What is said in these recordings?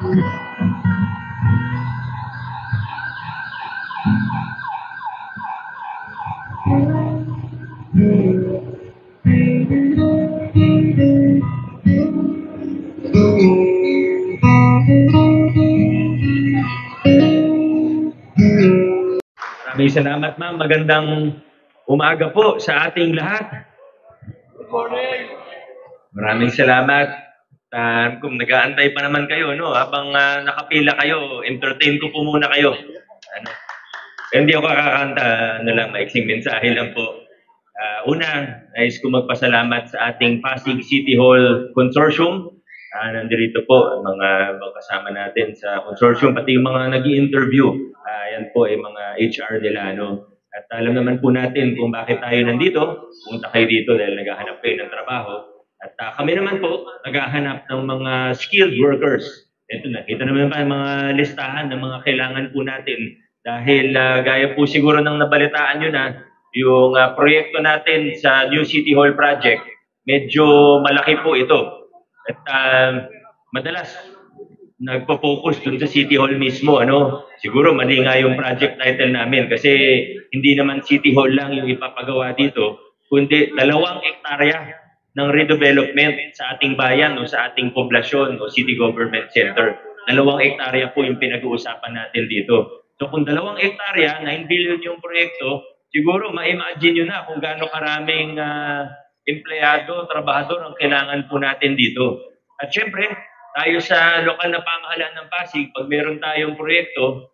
Maraming salamat, ma'am. Magandang umaga po sa ating lahat. Good morning. Maraming salamat. Kung nag-aantay pa naman kayo, no, habang nakapila kayo, entertain ko po muna kayo. Ano, hindi ako kakakanta, lang, maiksing mensahe lang po. Una, nais ko magpasalamat sa ating Pasig City Hall Consortium. Nandito po ang mga kasama natin sa consortium, pati yung mga nag-i-interview. Yan po ay mga HR nila. No? At alam naman po natin kung bakit tayo nandito. Punta kayo dito dahil naghahanap kayo ng trabaho. At kami naman po, naghahanap ng mga skilled workers. Ito, nakita naman pa yung mga listahan ng mga kailangan po natin. Dahil gaya po siguro ng nabalitaan nyo na, yung proyekto natin sa New City Hall Project, medyo malaki po ito. At madalas, nagpo-focus dun sa City Hall mismo. Ano? Siguro mali nga yung project title namin kasi hindi naman City Hall lang yung ipapagawa dito, kundi 2 hektarya ng redevelopment sa ating bayan o sa ating poblasyon o city government center. 2 hektarya po yung pinag-uusapan natin dito. So kung 2 hektarya, 9 billion yung proyekto, siguro ma-imagine nyo na kung gaano karaming empleyado, trabahador ang kailangan po natin dito. At syempre, tayo sa lokal na pamahalaan ng Pasig, pag meron tayong proyekto,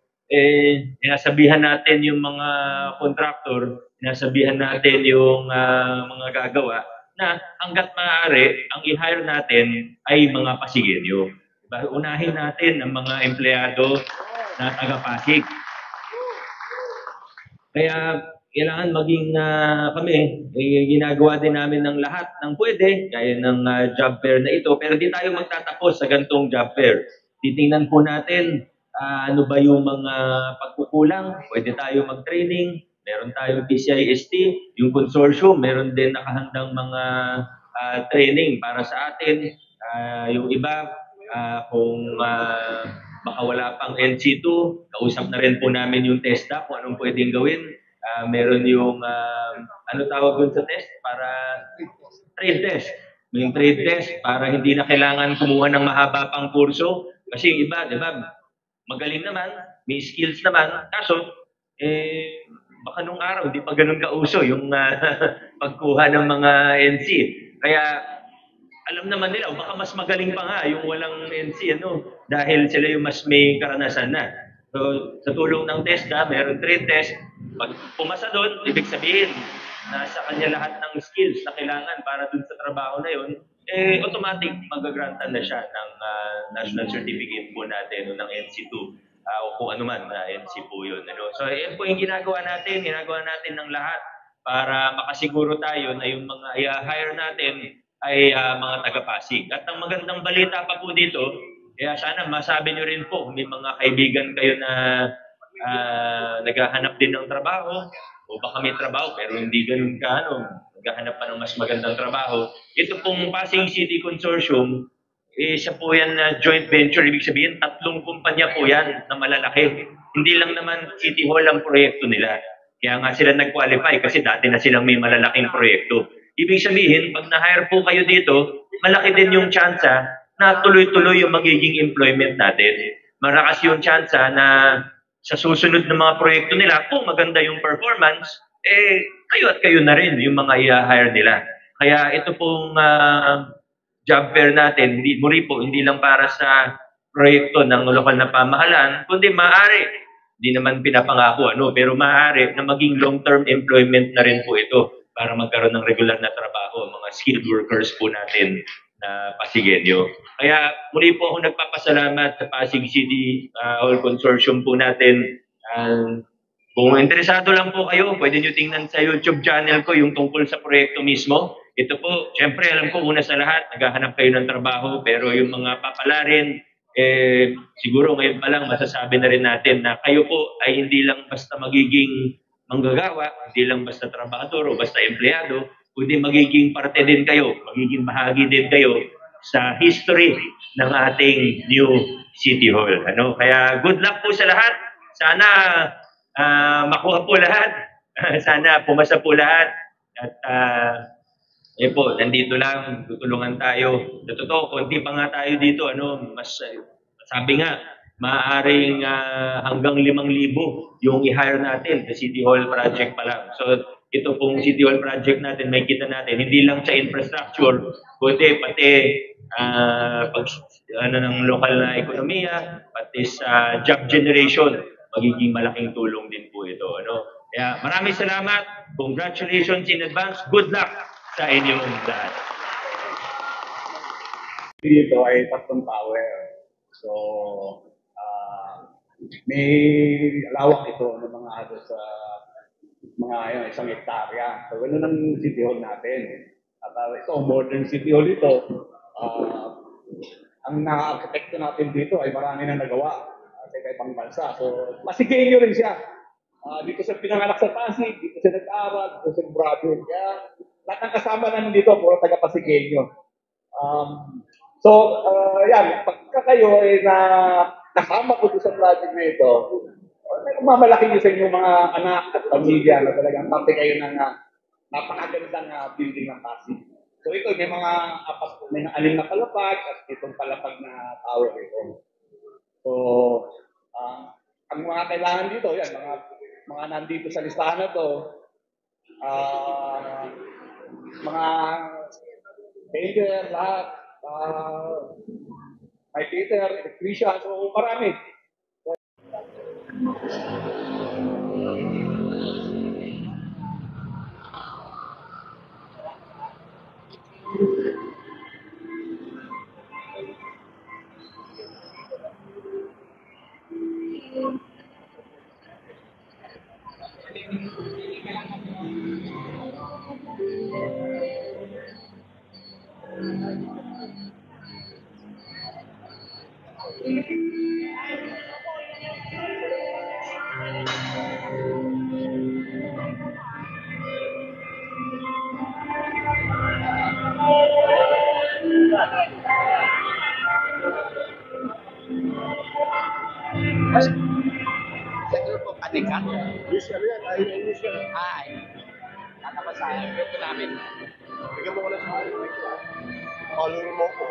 sinasabihan natin yung mga contractor, sinasabihan natin yung mga gagawa, na hanggat maaari, ang i-hire natin ay mga Pasigenyo. Diba? Unahin natin ang mga empleyado na taga-Pasig. Kaya kailangan maging kami, ginagawa din namin ng lahat ng pwede, gaya ng job fair na ito, pero di tayo magtatapos sa gantong job fair. Titingnan po natin ano ba yung mga pagkukulang, pwede tayo mag-training, meron tayong PCIST, yung consortium, meron din nakahandang mga training para sa atin. Yung iba, kung baka wala pang LC2, kausap na rin po namin yung TESDA kung anong pwedeng gawin. Meron yung, ano tawag dun sa test? Para trade test. Yung trade test para hindi na kailangan kumuha ng mahaba pang kurso. Kasi yung iba, di ba, magaling naman, may skills naman. Kaso, baka nung araw, di pa ganun kauso yung pagkuha ng mga NC. Kaya, alam naman nila, baka mas magaling pa nga yung walang NC, ano, dahil sila yung mas may karanasan na. So, sa tulong ng TESDA, meron trade test. Pag pumasa doon, ibig sabihin, nasa kanya lahat ng skills na kailangan para dun sa trabaho na yun, automatic magagrantan na siya ng national certificate po natin o ng NC2 o kung ano man na NC po yun. Ano? So, yan po yung ginagawa natin ng lahat para makasiguro tayo na yung mga i-hire natin ay mga taga-Pasig. At ang magandang balita pa po dito, kaya sana masabi nyo rin po kung may mga kaibigan kayo na naghahanap din ng trabaho o baka may trabaho pero hindi ganun ka, naghahanap pa ng mas magandang trabaho. Ito pong Pasig City Consortium, isa po yan na joint venture. Ibig sabihin, 3 kumpanya po yan na malalaki. Hindi lang naman City Hall ang proyekto nila. Kaya nga sila nag-qualify kasi dati na silang may malalaking proyekto. Ibig sabihin, pag na-hire po kayo dito, malaki din yung tsansa na tuloy-tuloy yung magiging employment natin. Marakas yung tsansa na sa susunod na mga proyekto nila, kung maganda yung performance, kayo at kayo na rin yung mga i-hire nila. Kaya ito pong job fair natin, hindi lang para sa proyekto ng lokal na pamahalaan, kundi maaari, hindi naman pinapangako, pero maaari na maging long-term employment na rin po ito para magkaroon ng regular na trabaho ang mga skilled workers po natin na Pasigenyo. Kaya muli po ako nagpapasalamat sa Pasig City Hall Consortium po natin. Kung interesado lang po kayo, pwede nyo tingnan sa YouTube channel ko yung tungkol sa proyekto mismo. Ito po, syempre alam ko una sa lahat, naghahanap kayo ng trabaho, pero yung mga papalarin, siguro ngayon pa lang masasabi na rin natin na kayo po ay hindi lang basta magiging manggagawa, hindi lang basta trabahador o basta empleyado, kundi magiging parte din kayo, magiging bahagi din kayo sa history ng ating new City Hall. Ano? Kaya good luck po sa lahat. Sana makuha po lahat. Sana pumasa po lahat. At po, nandito lang, tutulungan tayo. Sa totoo, konti pa nga tayo dito. Sabi nga, maaaring hanggang 5,000 yung i-hire natin sa City Hall project pa lang. So, ito pong City Hall project natin, may kita natin, hindi lang sa infrastructure, kundi pati ng lokal na ekonomiya, pati sa job generation, magiging malaking tulong din po ito. Kaya maraming salamat. Congratulations in advance. Good luck sa inyong lahat. Dito ay 3 tower. So, may lawak ito ng mga sa mga 1 hektarya. So, ganun ang City Hall natin. At ito, modern City Hall ito. Ang na-arkitekto natin dito ay marami na nagawa sa ibang bansa. So, Pasigueño rin siya. Dito sa pinanganak sa Pasig, dito sa nag-aaral, dito sa graduate. Kaya lahat ng kasama namin dito, puro taga-Pasigueño. Yan, pagka kayo ay nakasama ko sa project na ito, mamalaki nyo sa inyong mga anak at pamilya na talagang parte kayo ng napakagandang building ng Pasig. So ito, may mga 6 na palapag at itong palapag na tower ito. So, ang mga kailangan dito, yan, mga nandito sa listahan na to, mga painter, lahat, may painter, electrician, so marami. Sa grupo Panikan? Usually yan, ay usually. Ay. Tatapos sa grupo namin. Bigyan mo ko lang sa akin. Follow mo ko.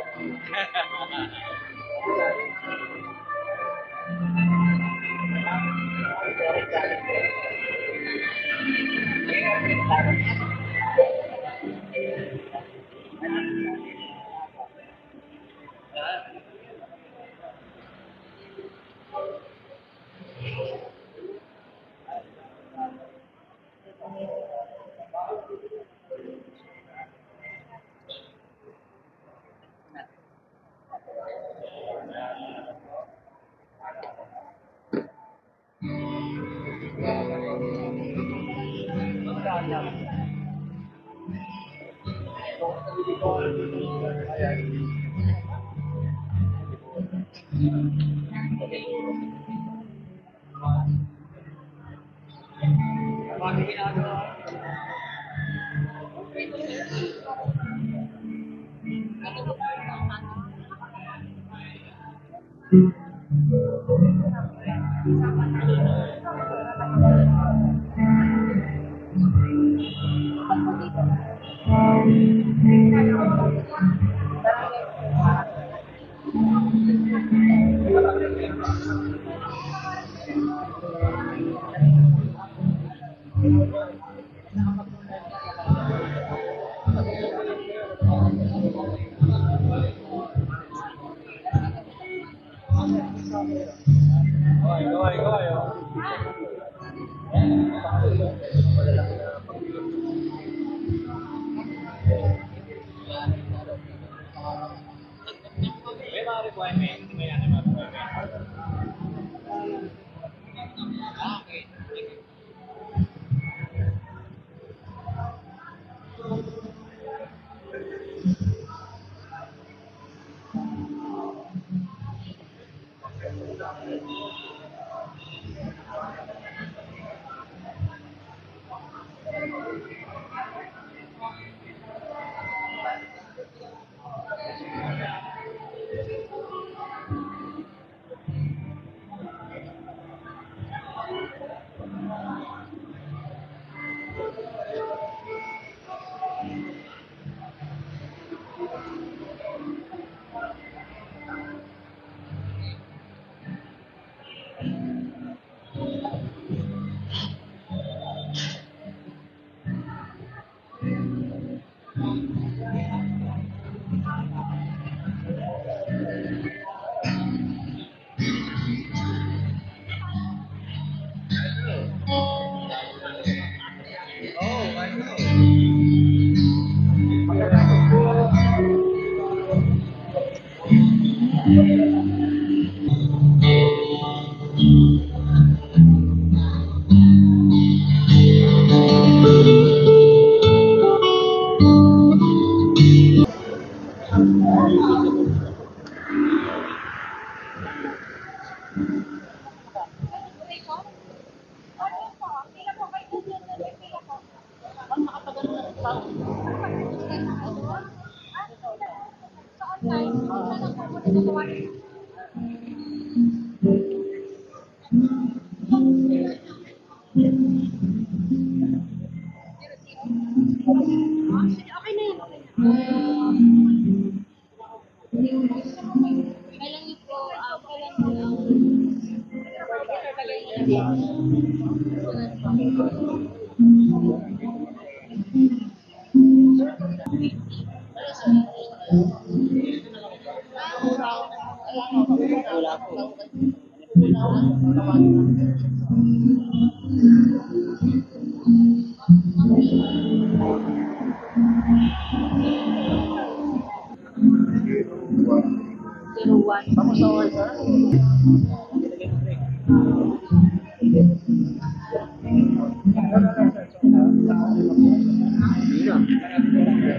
Okay na yun. Kailan ito, kailan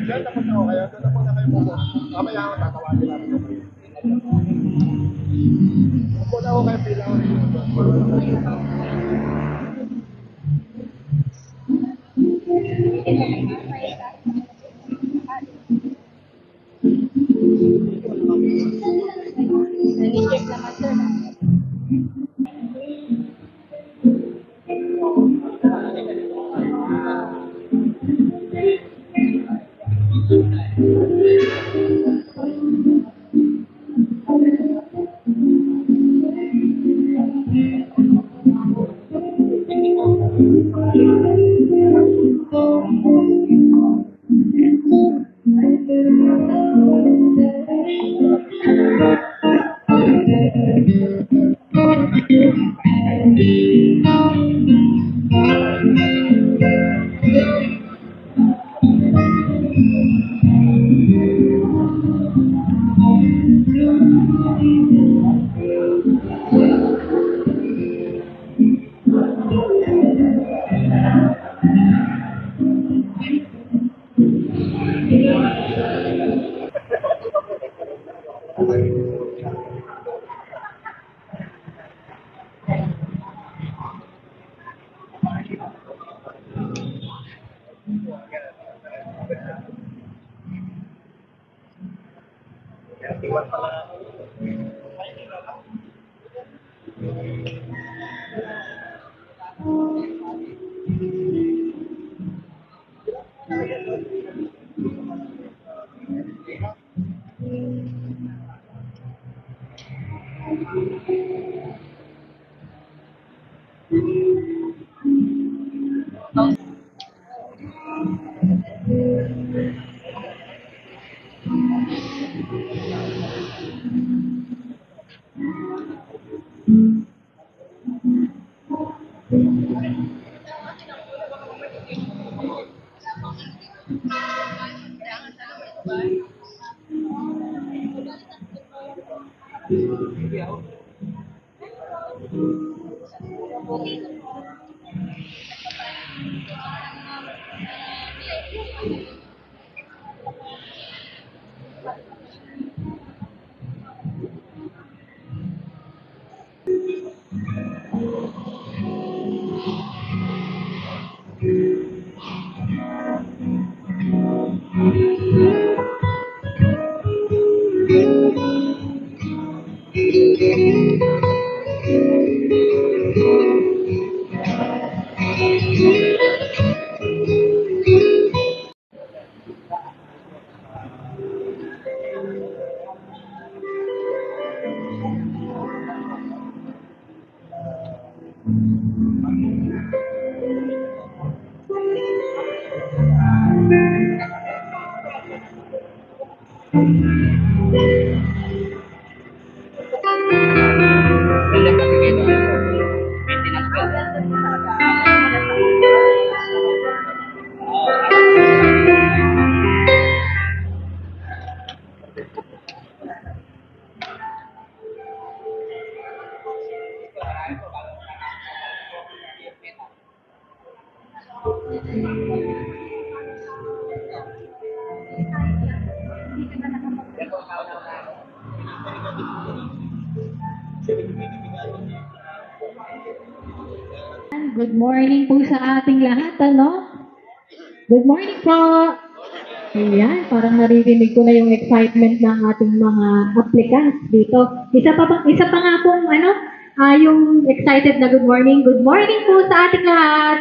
Diyan, tapos na ako kayo. Doon na muna kayo po. Mamaya ako tatawagin namin ako kayo. Upo na ako kayo, pila ako rin. Nag-check naman sir. Good morning po sa ating lahat, ano? Good morning po! Ayan, parang naririnig ko na yung excitement ng ating mga applicants dito. Isa pa nga pong, yung excited na good morning. Good morning po sa ating lahat!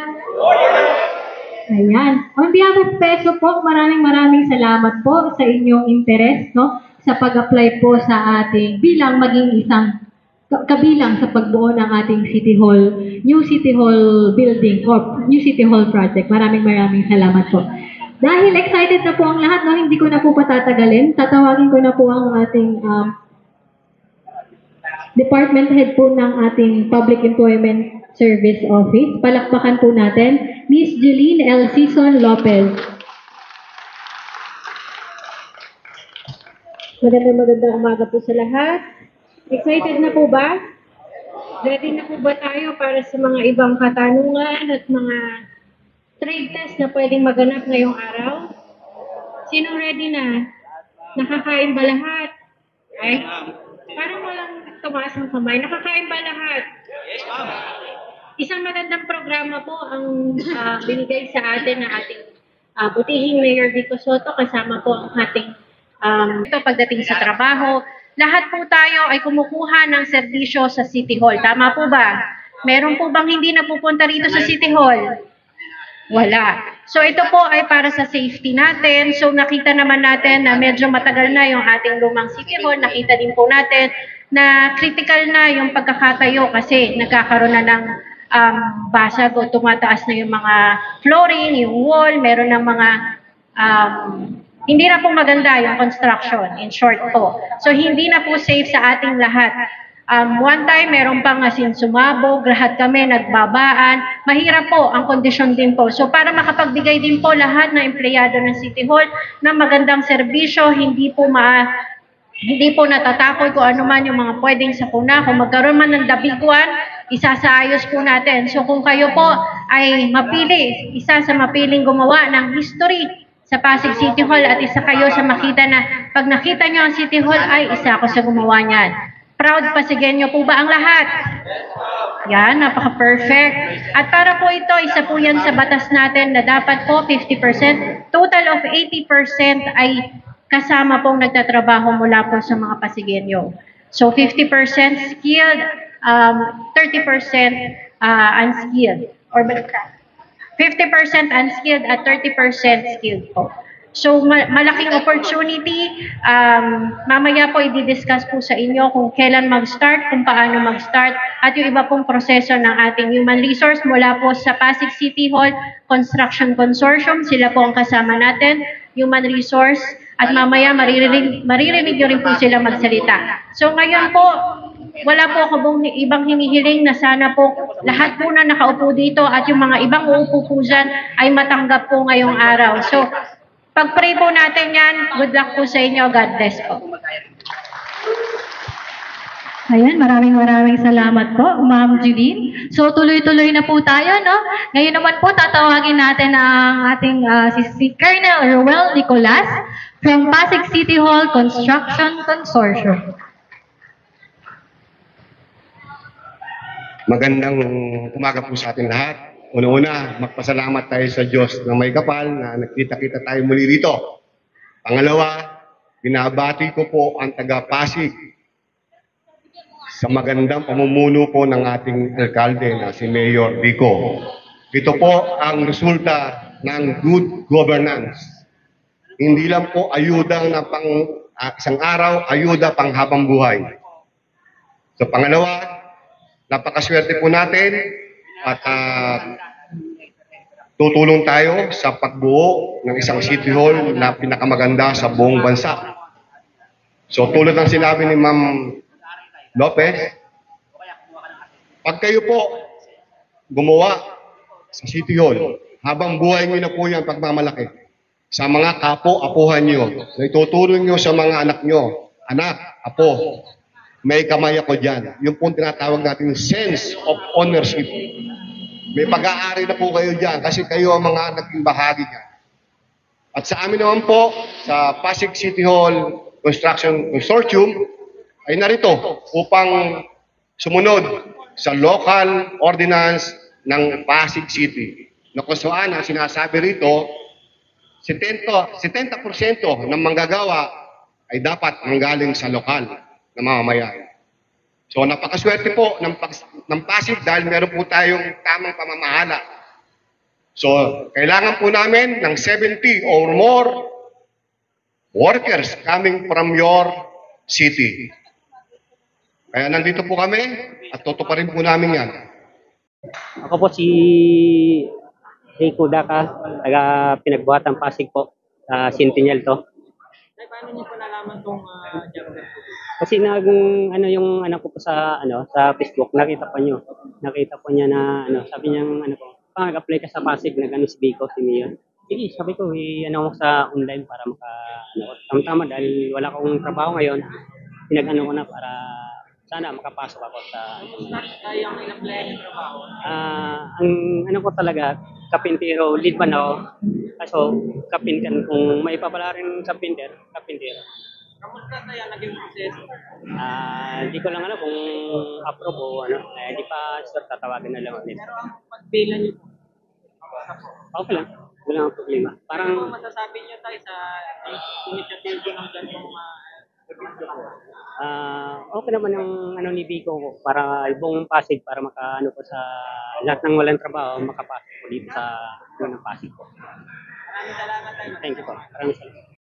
Ayan. On behalf of PESO po, maraming salamat po sa inyong interest, no? Sa pag-apply po sa ating bilang maging isang kabilang sa pagbuo ng ating City Hall, New City Hall building or New City Hall project. Maraming salamat po. Dahil excited na po ang lahat, no, hindi ko na po patatagalin. Tatawagin ko na po ang ating department head po ng ating Public Employment Service Office. Palakpakan po natin, Miss Jeline L. Sison Lopez. Magandang umaga po sa lahat. Excited na po ba? Ready na po ba tayo para sa mga ibang katanungan at mga trade test na pwedeng maganap ngayong araw? Sinong ready na? Nakakain ba lahat? Ay, parang walang tumaas ng kamay. Nakakain ba lahat? Yes, ma'am. Isang magandang programa po ang binigay sa atin ng ating butihing Mayor Vico Soto, kasama po ang ating ito pagdating sa trabaho. Lahat po tayo ay kumukuha ng serbisyo sa City Hall. Tama po ba? Meron po bang hindi napupunta rito sa City Hall? Wala. So ito po ay para sa safety natin. So nakita naman natin na medyo matagal na yung ating lumang City Hall. Nakita din po natin na critical na yung pagkakatayo kasi nagkakaroon na ng basag o tumataas na yung mga flooring, yung wall, meron ng mga hindi na po maganda yung construction, in short po. So, hindi na po safe sa ating lahat. One time, meron pang sumabog, lahat kami nagbabaan. Mahirap po ang kondisyon din po. So, para makapagbigay din po lahat ng empleyado ng City Hall ng magandang serbisyo, hindi po natatakot kung ano man yung mga pwedeng sakuna. Kung magkaroon man ng dabiguan, isasaayos po natin. So, kung kayo po ay mapili, isa sa mapiling gumawa ng history sa Pasig City Hall at isa kayo sa makita na pag nakita nyo ang City Hall ay isa ako sa gumawa niyan. Proud Pasigenyo po ba ang lahat? Yan, napaka-perfect. At para po ito, isa po yan sa batas natin na dapat po 50%, total of 80% ay kasama pong nagtatrabaho mula po sa mga Pasigenyo. So 50% skilled, 30% unskilled. Or 50% unskilled at 30% skilled po. So, malaking opportunity. Mamaya po i-discuss po sa inyo kung kailan mag-start, kung paano mag-start, at yung iba pong proseso ng ating human resource mula po sa Pasig City Hall Construction Consortium. Sila po ang kasama natin, human resource, at mamaya maririnig nyo rin po sila magsalita. So, ngayon po, wala po ako ibang hinihiling na sana po lahat po na nakaupo dito at yung mga ibang uupo po dyan ay matanggap po ngayong araw. So, pag-pray po natin yan. Good luck po sa inyo. God bless po. Ayan, maraming salamat po, Ma'am Jeline. So, tuloy-tuloy na po tayo, no? Ngayon naman po, tatawagin natin ang ating si Colonel Roel Nicolas from Pasig City Hall Construction Consortium. Magandang umaga po sa ating lahat. Una-una, magpasalamat tayo sa Diyos na may kapal na nagkita-kita tayo muli rito. Pangalawa, binabati ko po ang taga-Pasig sa magandang pamumuno po ng ating alkalde na si Mayor Vico. Ito po ang resulta ng good governance. Hindi lang po ayuda na pang isang araw, ayuda pang habang buhay. So pangalawa, napakaswerte po natin at tutulong tayo sa pagbuo ng isang City Hall na pinakamaganda sa buong bansa. So tulad ng sinabi ni Ma'am Lopez, pag kayo po gumawa sa City Hall, habang buhay nyo na po yan pagmamalaki sa mga kapo-apuhan nyo, na itutulong nyo sa mga anak nyo, anak, apo, may kamay ako dyan. Yung pong tinatawag natin sense of ownership. May pag-aari na po kayo dyan kasi kayo ang mga naging bahagi niya. At sa amin naman po, sa Pasig City Hall Construction Consortium, ay narito upang sumunod sa local ordinance ng Pasig City. Na kung saan ang sinasabi rito, 70% ng manggagawa ay dapat manggaling sa lokal na mamamayan. So napakaswerte po ng Pasig dahil meron po tayong tamang pamamahala. So kailangan po namin ng 70 or more workers coming from your city. Kaya nandito po kami at tutuparin po namin yan. Ako po si Rico Daca, taga Pinagbuhatan Pasig po, sa Centennial to. Paano niyo po nalaman tong job na po? Kasi ano yung anak ko po sa sa Facebook, nakita po niya na sabi niya nag-apply ka sa Pasig, si Biko, si Mio. Sige, sabi ko, mo sa online para tama dahil wala akong trabaho ngayon. Pinag-ano ko na para sana makapasok ako sa Yung in-apply yung trabaho. ang ko talaga, kapintero, lead man ako. Kaso, kapinter, kung may papala rin sa kapintero. Kamusta tayo naging proseso? Hindi ko lang alam kung approve o hindi pa sure, tatawagan na lang ulit. Pero ang pagbilan niyo po, Okay lang, wala ang problema. ano Parang, masasabi niyo tayo sa initiative ng ganitong okay naman yung ni Biko para buong Pasig para po sa lahat ng walang trabaho makapasok po dito sa ng Pasig po. maraming salamat tayo. Thank you po. Maraming salamat.